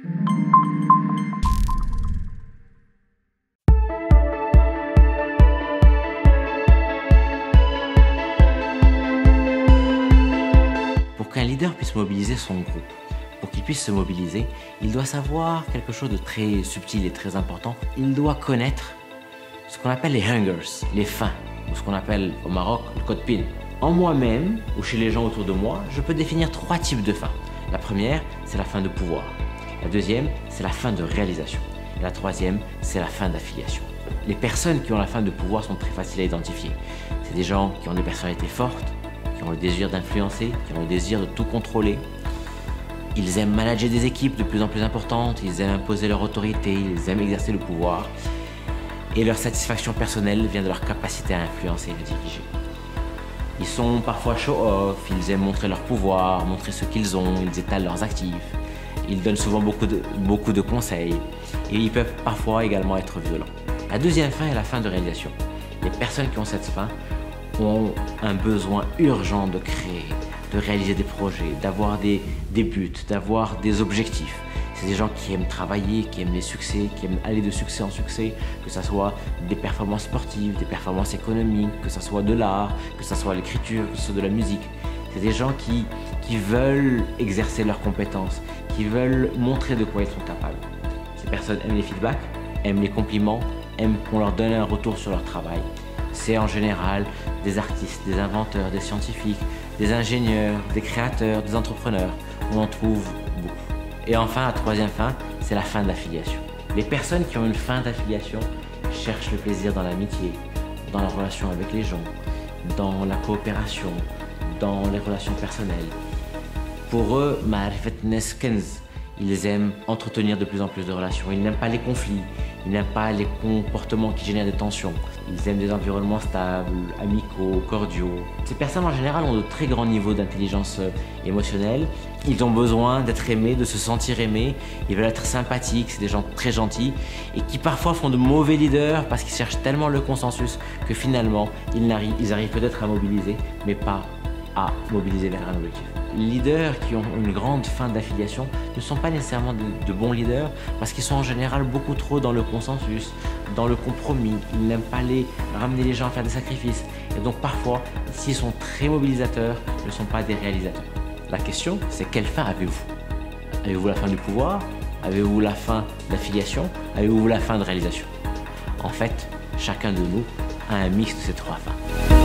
Pour qu'un leader puisse mobiliser son groupe, pour qu'il puisse se mobiliser, il doit savoir quelque chose de très subtil et très important. Il doit connaître ce qu'on appelle les hungers, les faims, ou ce qu'on appelle au Maroc le code PIN. En moi-même ou chez les gens autour de moi, je peux définir 3 types de faim. La première, c'est la faim de pouvoir. La deuxième, c'est la faim de réalisation. Et la troisième, c'est la faim d'affiliation. Les personnes qui ont la faim de pouvoir sont très faciles à identifier. C'est des gens qui ont des personnalités fortes, qui ont le désir d'influencer, qui ont le désir de tout contrôler. Ils aiment manager des équipes de plus en plus importantes, ils aiment imposer leur autorité, ils aiment exercer le pouvoir. Et leur satisfaction personnelle vient de leur capacité à influencer et à diriger. Ils sont parfois show-off, ils aiment montrer leur pouvoir, montrer ce qu'ils ont, ils étalent leurs actifs. Ils donnent souvent beaucoup de conseils et ils peuvent parfois également être violents. La deuxième faim est la faim de réalisation. Les personnes qui ont cette faim ont un besoin urgent de créer, de réaliser des projets, d'avoir des buts, d'avoir des objectifs. C'est des gens qui aiment travailler, qui aiment les succès, qui aiment aller de succès en succès, que ce soit des performances sportives, des performances économiques, que ce soit de l'art, que ce soit l'écriture, que ce soit de la musique. C'est des gens qui veulent exercer leurs compétences, qui veulent montrer de quoi ils sont capables. Ces personnes aiment les feedbacks, aiment les compliments, aiment qu'on leur donne un retour sur leur travail. C'est en général des artistes, des inventeurs, des scientifiques, des ingénieurs, des créateurs, des entrepreneurs. On en trouve beaucoup. Et enfin, la troisième faim, c'est la faim d'affiliation. Les personnes qui ont une faim d'affiliation cherchent le plaisir dans l'amitié, dans la relation avec les gens, dans la coopération, dans les relations personnelles. Pour eux, ma'rifat nas kanz. Ils aiment entretenir de plus en plus de relations. Ils n'aiment pas les conflits, ils n'aiment pas les comportements qui génèrent des tensions. Ils aiment des environnements stables, amicaux, cordiaux. Ces personnes en général ont de très grands niveaux d'intelligence émotionnelle. Ils ont besoin d'être aimés, de se sentir aimés. Ils veulent être sympathiques, c'est des gens très gentils et qui parfois font de mauvais leaders parce qu'ils cherchent tellement le consensus que finalement ils arrivent peut-être à mobiliser, mais pas à mobiliser vers un objectif. Les leaders qui ont une grande faim d'affiliation ne sont pas nécessairement de bons leaders parce qu'ils sont en général beaucoup trop dans le consensus, dans le compromis. Ils n'aiment pas ramener les gens à faire des sacrifices. Et donc parfois, s'ils sont très mobilisateurs, ils ne sont pas des réalisateurs. La question, c'est quelle faim avez-vous? Avez-vous la faim du pouvoir? Avez-vous la faim d'affiliation? Avez-vous la faim de réalisation? En fait, chacun de nous a un mix de ces 3 fins.